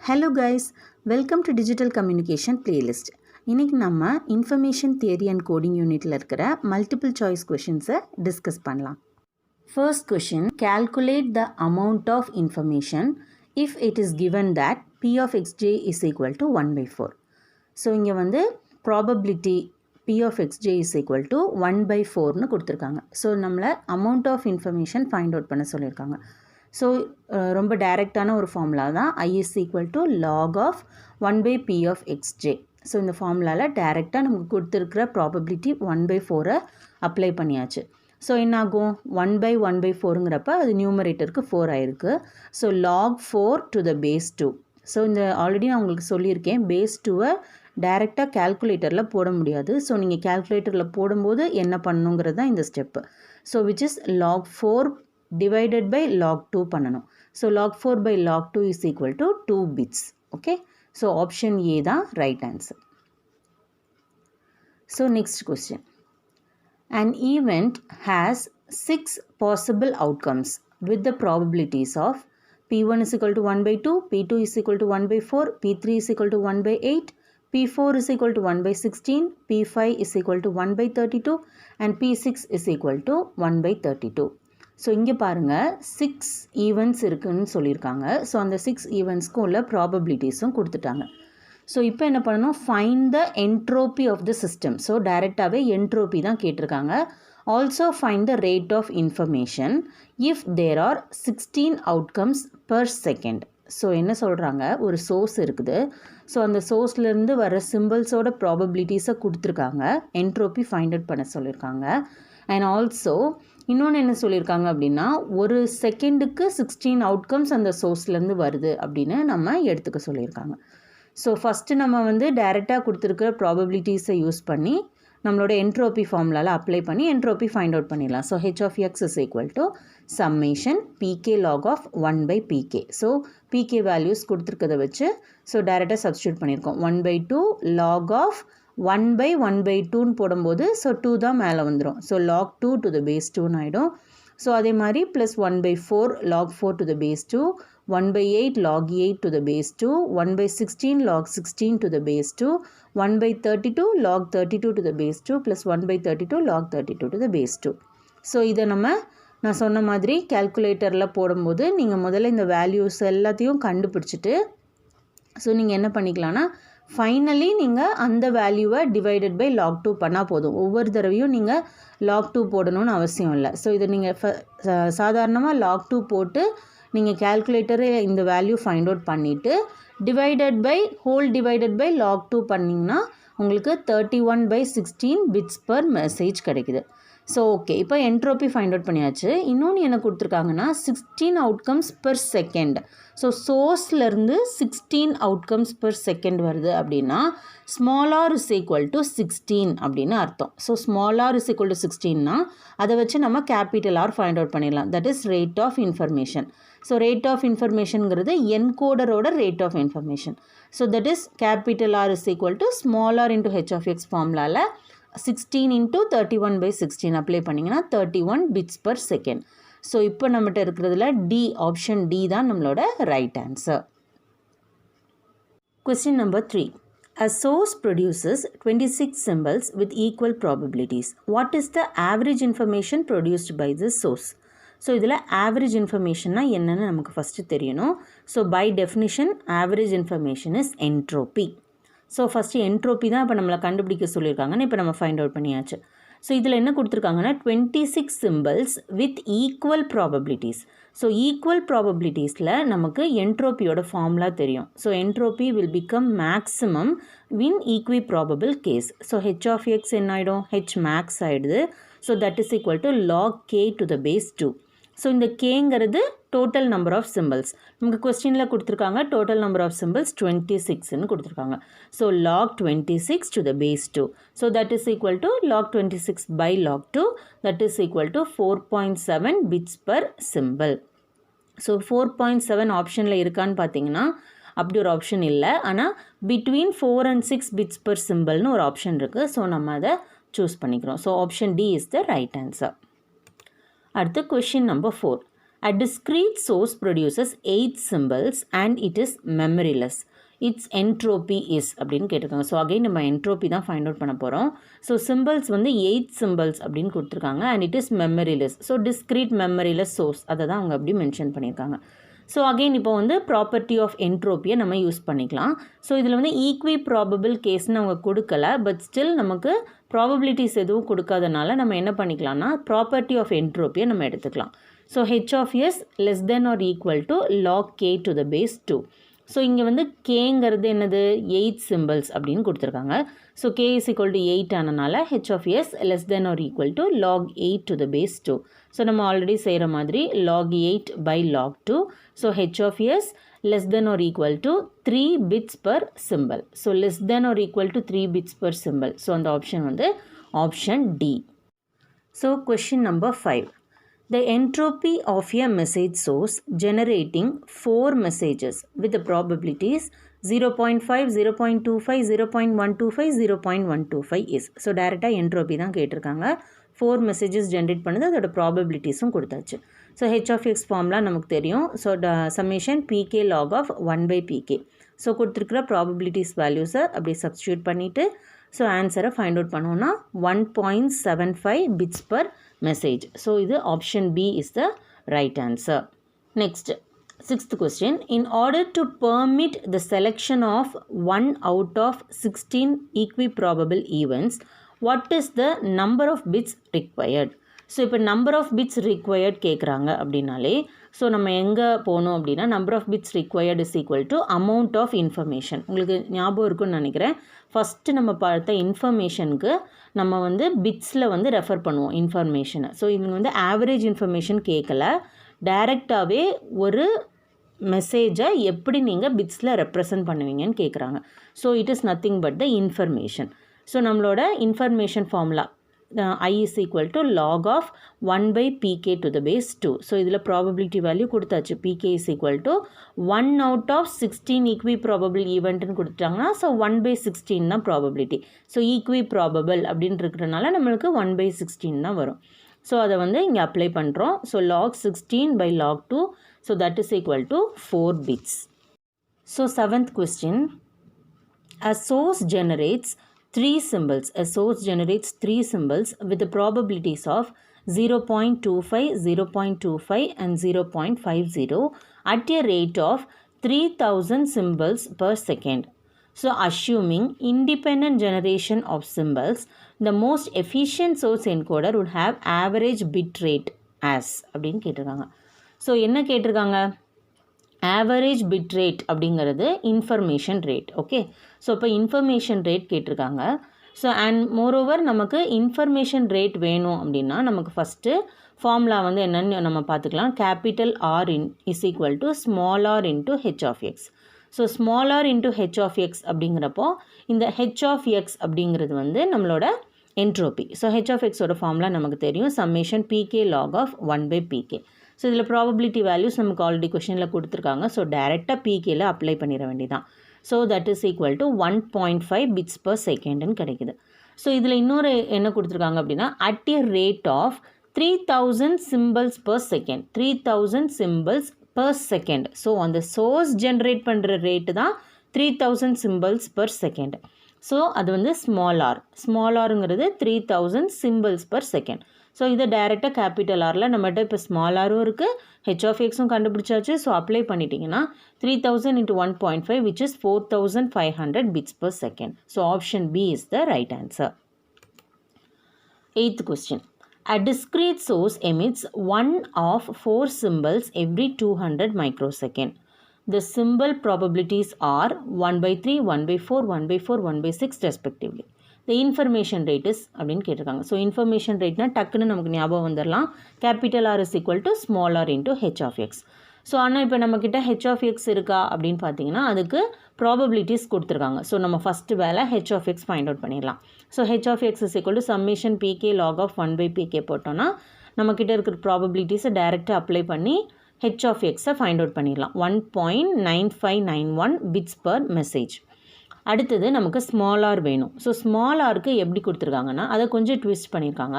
Hello guys, welcome to Digital Communication Playlist. இன்னைக்கு நம்ம Information Theory and Coding Unitல இருக்கிற multiple choice questions-ஐ discuss பண்ணலாம். First question, calculate the amount of information if it is given that P of xj is equal to 1 by 4. So இங்க வந்து probability P of xj is equal to 1 by 4னு கொடுத்திருக்காங்க. So நம்மள amount of information find out பண்ண சொல்லியிருக்காங்க. So ரொம்ப டைரெக்டான ஒரு formula தான் I is equal to log of 1 by P of xj. So இந்த ஃபார்முலாவில் டைரெக்டாக நமக்கு கொடுத்துருக்கிற ப்ராபபிலிட்டி 1 by 4 அப்ளை பண்ணியாச்சு. ஸோ என்னாகும் 1 by 1 by 4ங்கிறப்ப அது நியூமரேட்டருக்கு 4 ஆயிருக்கு. So log 4 to the base 2. So இந்த ஆல்ரெடி நான் உங்களுக்கு சொல்லியிருக்கேன் பேஸ் 2வை டைரெக்டாக கேல்குலேட்டரில் போட முடியாது. ஸோ நீங்கள் கேல்குலேட்டரில் போடும்போது என்ன பண்ணணுங்கிறது தான் இந்த step. So which is log 4 divided by log 2 பண்ணணும். So log 4 by log 2 is equal to 2 bits. Okay. So option A தான் right answer. So next question. An event has 6 possible outcomes with the probabilities of P1 is equal to 1 by 2, P2 is equal to 1 by 4, P3 is equal to 1 by 8, P4 is equal to 1 by 16, P5 is equal to 1 by 32 and P6 is equal to 1 by 32. So இங்கே பாருங்கள் 6 events இருக்குதுன்னு சொல்லியிருக்காங்க. So அந்த 6 ஈவெண்ட்ஸ்க்கும் உள்ள ப்ராபபிலிட்டிஸும் கொடுத்துட்டாங்க. So இப்போ என்ன பண்ணணும், find the entropy of the system. So டைரெக்டாகவே என்ட்ரோபி தான் கேட்டிருக்காங்க. Also find the rate of information if there are 16 outcomes per second. So என்ன சொல்கிறாங்க, ஒரு சோர்ஸ் இருக்குது. ஸோ அந்த சோர்ஸ்லேருந்து வர சிம்பிள்ஸோட ப்ராபபிலிட்டிஸை கொடுத்துருக்காங்க. என்ட்ரோபி ஃபைண்ட் அவுட் பண்ண சொல்லியிருக்காங்க. அண்ட் ஆல்சோ இன்னொன்று என்ன சொல்லியிருக்காங்க அப்படின்னா, ஒரு செகண்டுக்கு 16 அவுட்கம்ஸ் அந்த சோர்ஸ்லேருந்து வருது அப்படின்னு நம்ம எடுத்துக்க சொல்லியிருக்காங்க. ஸோ ஃபஸ்ட்டு நம்ம வந்து டைரெக்டாக கொடுத்துருக்கிற ப்ராபபிலிட்டிஸை யூஸ் பண்ணி நம்மளோட என்ட்ரோபி ஃபார்முலாவில் அப்ளை பண்ணி என்ட்ரோபி ஃபைண்ட் அவுட் பண்ணிடலாம். So h of x is equal to summation pk log of 1 by pk. So pk values கொடுத்துருக்கதை வச்சு ஸோ டைரெக்டாக சப்ஸ்டியூட் பண்ணியிருக்கோம். 1 by 2 log of 1 by 1 by 2ன்னு போடும்போது ஸோ 2 தான் மேலே வந்துடும். So log 2 to the base 2ன்னு ஆகிடும். ஸோ அதே மாதிரி plus 1 by 4 log 4 to the base 2, 1 by 8 log 8 to the base 2, 1 by 16 log 16 to the base 2, 1 by 32 log 32 to the base 2 plus 1 by 32 log 32 to the base 2. So இதை நான் சொன்ன மாதிரி கேல்குலேட்டரில் போடும்போது நீங்கள் முதல்ல இந்த வேல்யூஸ் எல்லாத்தையும் கண்டுபிடிச்சிட்டு ஸோ நீங்கள் என்ன பண்ணிக்கலாம்னா ஃபைனலி நீங்கள் அந்த வேல்யூவை டிவைடட் பை log 2 பண்ணால் போதும். ஒவ்வொரு தடவையும் நீங்கள் log 2 போடணும்னு அவசியம் இல்லை. ஸோ இதை நீங்கள் சாதாரணமாக log 2 போட்டு நீங்கள் கேல்குலேட்டரை இந்த வேல்யூ ஃபைண்ட் அவுட் பண்ணிவிட்டு டிவைடட் பை log 2 பண்ணிங்கன்னா உங்களுக்கு 31/16 பிட்ஸ் பர் மெசேஜ் கிடைக்குது. ஸோ ஓகே, இப்போ என்ட்ரோபி ஃபைண்ட் அவுட் பண்ணியாச்சு. இன்னொன்று என்ன கொடுத்துருக்காங்கன்னா 16 அவுட்கம்ஸ் பெர் செகண்ட். ஸோ சோர்ஸ்லேருந்து 16 அவுட்கம்ஸ் பெர் செகண்ட் வருது அப்படின்னா small R is equal to 16 அப்படின்னு அர்த்தம். So small R is equal to 16னா அதை வச்சு நம்ம கேபிட்டல் ஆர் ஃபைண்ட் அவுட் பண்ணிடலாம். That is rate of information. So rate of இன்ஃபர்மேஷனுங்கிறது என்கோடரோட rate of information. So that is capital R is equal to small R into h of x ஃபார்முலாவில் 16 into 31/16 apply பண்ணிங்கன்னா 31 bits per second. So இப்போ நம்மகிட்ட இருக்கிறதுல D option D தான் நம்மளோட right answer. Question number 3. A source produces 26 symbols with equal probabilities. What is the average information produced by this source? So இதில் average இன்ஃபர்மேஷன்னா என்னென்னு நமக்கு ஃபஸ்ட்டு தெரியணும். So by definition average information is entropy. So first entropy தான் இப்போ நம்மளை கண்டுபிடிக்க சொல்லியிருக்காங்கன்னு இப்போ நம்ம ஃபைண்ட் அவுட் பண்ணியாச்சு. ஸோ இதில் என்ன கொடுத்துருக்காங்கன்னா 26 symbols with equal probabilities. So equal ப்ராபபிலிட்டிஸில் நமக்கு என்ட்ரோபியோட ஃபார்முலா தெரியும். So entropy will become maximum when equiprobable case. So h of x என்ன ஆகிடும், h மேக்ஸ் ஆகிடுது. So that is equal to log k to the base 2. So இந்த கேங்கிறது total number of symbols. நமக்கு கொஸ்டினில் கொடுத்துருக்காங்க total number of symbols 26ன்னு கொடுத்துருக்காங்க. So log 26 to the base 2. So that is equal to log 26 by log 2. That is equal to 4.7 bits per symbol. So 4.7 ஆப்ஷனில் இருக்கான்னு பார்த்தீங்கன்னா அப்படி ஒரு ஆப்ஷன் இல்லை. ஆனால் பிட்வீன் 4 and 6 பிட்ஸ் பர் சிம்பிள்னு ஒரு ஆப்ஷன் இருக்குது. ஸோ நம்ம அதை சூஸ் பண்ணிக்கிறோம். So option D is the right answer. அடுத்து question number 4. A discrete source produces 8 symbols and it is memoryless. Its entropy is அப்படின்னு கேட்டிருக்காங்க. ஸோ அகைன் நம்ம என்ட்ரோபி தான் ஃபைண்ட் அவுட் பண்ண போகிறோம். ஸோ சிம்பிள்ஸ் வந்து 8 சிம்பிள்ஸ் அப்படின்னு கொடுத்துருக்காங்க and it is memoryless. So discrete memoryless source அதை தான் அவங்க அப்படி மென்ஷன் பண்ணியிருக்காங்க. ஸோ அகெயின் இப்போ வந்து ப்ராப்பர்ட்டி ஆஃப் என்ட்ரோப்பியை நம்ம யூஸ் பண்ணிக்கலாம். ஸோ இதில் வந்து ஈக்வி ப்ராபபிள் கேஸ்ன்னு அவங்க கொடுக்கல, பட் ஸ்டில் நமக்கு ப்ராபபிலிட்டிஸ் எதுவும் கொடுக்காதனால நம்ம என்ன பண்ணிக்கலாம்னா ப்ராப்பர்ட்டி ஆஃப் என்ட்ரோப்பியை நம்ம எடுத்துக்கலாம். So h of s less than or equal to log k to the base 2. So இங்கே வந்து கேங்கிறது என்னது 8 சிம்பிள்ஸ் அப்படின்னு கொடுத்துருக்காங்க. So k is equal to 8 ஆனனால h of s less than or equal to log 8 to the base 2. So நம்ம already செய்கிற மாதிரி log 8 by log 2. So h of s less than or equal to 3 bits per symbol. So less than or equal to 3 bits per symbol. So அந்த option வந்து option D. So question number 5. The entropy of a message source generating 4 messages with the probabilities 0.5, 0.25, 0.125, 0.125 is. So, direct entropy தான் கேட்டிருக்காங்க. 4 messages generate பண்ணுது, அதோட probabilitiesம் கொடுத்தாச்சு. So, h of x formula நமக்கு தெரியும். So, summation pk log of 1 by pk. So, கொடுத்திருக்கிற probabilities values அப்படி substitute பண்ணிட்டு ஸோ ஆன்சரை ஃபைண்ட் அவுட் பண்ணோன்னா 1.75 bits per message. ஸோ இது option B is the right answer. Next, 6th question. In order to permit the selection of 1 out of 16 equiprobable events, what is the number of bits required? So இப்போ number of bits required கேட்குறாங்க அப்படின்னாலே so நம்ம எங்கே போகணும் அப்படின்னா number of bits required is equal to amount of information. உங்களுக்கு ஞாபகம் இருக்குன்னு நினைக்கிறேன். ஃபஸ்ட்டு நம்ம பார்த்த இன்ஃபர்மேஷனுக்கு நம்ம வந்து பிட்ஸில் வந்து ரெஃபர் பண்ணுவோம் இன்ஃபர்மேஷனை. ஸோ இவங்க வந்து ஆவரேஜ் இன்ஃபர்மேஷன் கேட்கல, டைரெக்டாகவே ஒரு மெசேஜை எப்படி நீங்கள் பிட்ஸில் ரெப்ரசன்ட் பண்ணுவீங்கன்னு கேட்குறாங்க. So it is nothing but the information. So நம்மளோட information formula I is equal to log of 1 by pk to the base 2. So, இதில் probability value கொடுத்தாச்சு. pk is equal to 1 out of 16 equiprobable eventன்னு கொடுத்துட்டாங்கன்னா so 1 by 16 தான் probability. So equiprobable அப்படின்னு இருக்கிறனால நம்மளுக்கு 1 by 16 தான் வரும். ஸோ அதை வந்து இங்கே அப்ளை பண்ணுறோம். So log 16 by log 2. So that is equal to 4 bits. So 7th question. A source generates 3 symbols. A source generates 3 symbols with the probabilities of 0.25, 0.25 and 0.50 at a rate of 3000 symbols per second. So, assuming independent generation of symbols, the most efficient source encoder would have average bit rate as அப்படின்னு கேட்டிருக்காங்க. So என்ன கேட்டிருக்காங்க? Average bit rate அப்படிங்கிறது information rate. Okay, so இப்போ information rate கேட்டிருக்காங்க. So and moreover நமக்கு information rate வேணும் அப்படின்னா நமக்கு ஃபஸ்ட்டு ஃபார்முலா வந்து என்னென்னு நம்ம பார்த்துக்கலாம். Capital R is equal to small R into H of X. So small R into H of X அப்படிங்கிறப்போ இந்த ஹெச் ஆஃப் எக்ஸ் அப்படிங்கிறது வந்து நம்மளோட என்ட்ரோபி. ஸோ ஹெச் ஆஃப் எக்ஸோட ஃபார்முலா நமக்கு தெரியும். Summation PK log of 1 by pk. So இதில் probability values நமக்கு ஆல்ரெடி கொஷனில் கொடுத்துருக்காங்க. ஸோ டைரெக்டாக பிகேல அப்ளை பண்ணிட வேண்டியதான். So that is equal to 1.5 bits per secondன்னு கிடைக்குது. ஸோ இதில் இன்னொரு என்ன கொடுத்துருக்காங்க அப்படின்னா at a rate of 3000 symbols per second. 3000 symbols per second. So அந்த சோர்ஸ் ஜென்ரேட் பண்ணுற ரேட்டு தான் 3000 symbols per second. ஸோ அது வந்து ஸ்மால் ஆர். ஸ்மால் ஆருங்கிறது 3000 symbols per second. ஸோ இதை டைரெக்டாக கேபிட்டல் ஆரில் நம்மகிட்ட இப்போ ஸ்மால் ஆரும் இருக்குது, ஹெச் ஆஃப் எக்ஸும் கண்டுபிடிச்சாச்சு. ஸோ அப்ளை பண்ணிட்டீங்கன்னா 3000 into 1.5 which is 4500 bits per second. So option B is the right answer. 8th question. A discrete source emits one of 4 symbols every 200 microsecond. The symbol probabilities are 1 by 3, 1 by 4, 1 by 4, 1 by 6 respectively. The information rate is அப்படின்னு கேட்டிருக்காங்க. So information ரேட்னா டக்குன்னு நமக்கு ஞாபகம் வந்துடலாம். Capital R is equal to small R into H of X. So ஆனால் இப்போ நம்மக்கிட்ட H of X இருக்கா அப்படின்னு பார்த்தீங்கன்னா அதுக்கு ப்ராபபிலிட்டிஸ் கொடுத்துருக்காங்க. ஸோ நம்ம ஃபஸ்ட்டு வேலை H of X find out பண்ணிடலாம். So H of X is equal to summation PK log of 1 by pk போட்டோன்னா நம்மக்கிட்ட இருக்கிற ப்ராபபிலிட்டிஸை டைரெக்டாக அப்ளை பண்ணி ஹெச் ஆஃப் எக்ஸை ஃபைண்ட் அவுட் பண்ணிடலாம். 1.9591 bits per message. அடுத்தது நமக்கு ஸ்மால் ஆர் வேணும். ஸோ ஸ்மால் ஆருக்கு எப்படி கொடுத்துருக்காங்கன்னா அதை கொஞ்சம் ட்விஸ்ட் பண்ணியிருக்காங்க.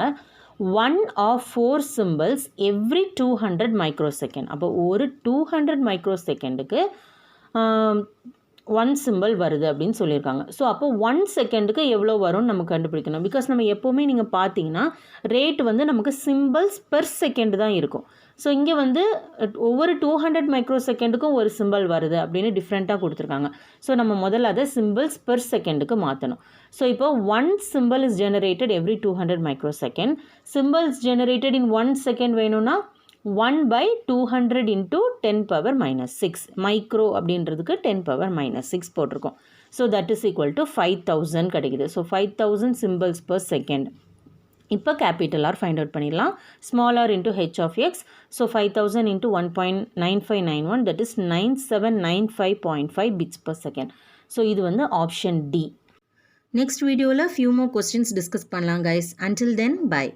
1 of 4 symbols every 200 microsecond. அப்போ ஒரு 200 மைக்ரோசெகண்டுக்கு 1 சிம்பிள் வருது அப்படின்னு சொல்லியிருக்காங்க. ஸோ அப்போ 1 செகண்டுக்கு எவ்வளோ வரும்னு நம்ம கண்டுபிடிக்கணும். பிகாஸ் நம்ம எப்போவுமே நீங்கள் பார்த்தீங்கன்னா ரேட் வந்து நமக்கு சிம்பிள்ஸ் பெர் செகண்ட் தான் இருக்கும். ஸோ இங்கே வந்து ஒவ்வொரு 200 மைக்ரோசெகண்டுக்கும் ஒரு சிம்பிள் வருது அப்படின்னு டிஃப்ரெண்ட்டாக கொடுத்துருக்காங்க. ஸோ நம்ம முதல்ல அதை சிம்பிள்ஸ் பெர் செகண்டுக்கு மாற்றணும். ஸோ இப்போ 1 symbol is generated every 200 microsecond. Symbols generated in 1 second வேணும்னா 1 by 200 into 10 power minus 6. Micro அப்படின்றதுக்கு 10 power minus 6 போட்டிருக்கோம். So that is equal to 5000 கிடைக்குது. So 5000 symbols per second. இப்போ கேபிட்டல் ஆர் ஃபைண்ட் அவுட் பண்ணிடலாம். Small R into H of X. So 5000 into 1.9591 that is 9795.5 bits per second. So இது வந்து option D. Next வீடியோவில் few more questions discuss பண்ணலாம் guys. Until then by.